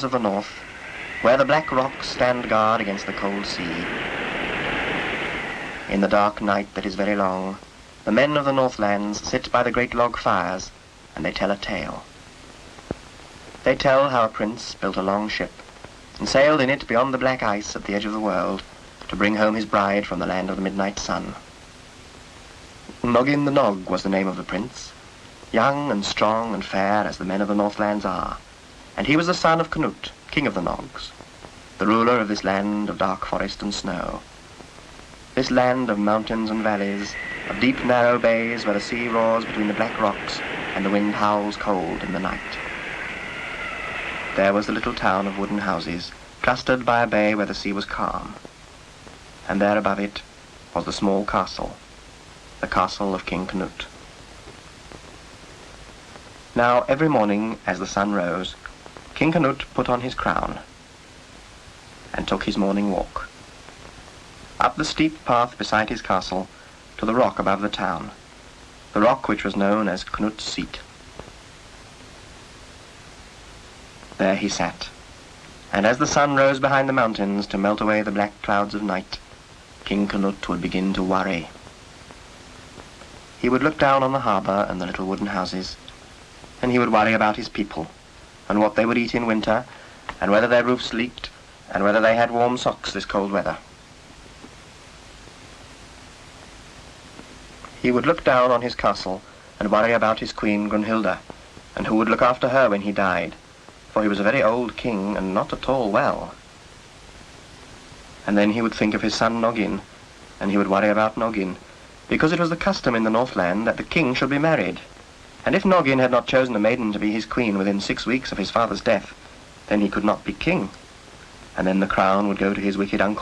Northlands of the north, where the black rocks stand guard against the cold sea. In the dark night that is very long, the men of the Northlands sit by the great log fires, and they tell a tale. They tell how a prince built a long ship, and sailed in it beyond the black ice at the edge of the world, to bring home his bride from the land of the midnight sun. Noggin the Nog was the name of the prince, young and strong and fair as the men of the Northlands are, and he was the son of Canute, king of the Nogs, the ruler of this land of dark forest and snow, this land of mountains and valleys, of deep narrow bays where the sea roars between the black rocks and the wind howls cold in the night. There was the little town of wooden houses, clustered by a bay where the sea was calm, and there above it was the small castle, the castle of King Canute. Now every morning as the sun rose, King Canute put on his crown and took his morning walk, up the steep path beside his castle to the rock above the town, the rock which was known as Canute's seat. There he sat, and as the sun rose behind the mountains to melt away the black clouds of night, King Canute would begin to worry. He would look down on the harbour and the little wooden houses, and he would worry about his people, and what they would eat in winter, and whether their roofs leaked, and whether they had warm socks this cold weather. He would look down on his castle and worry about his queen Brunhilda, and who would look after her when he died, for he was a very old king and not at all well. And then he would think of his son Noggin, and he would worry about Noggin, because it was the custom in the Northland that the king should be married, and if Noggin had not chosen a maiden to be his queen within 6 weeks of his father's death, then he could not be king, and then the crown would go to his wicked uncle.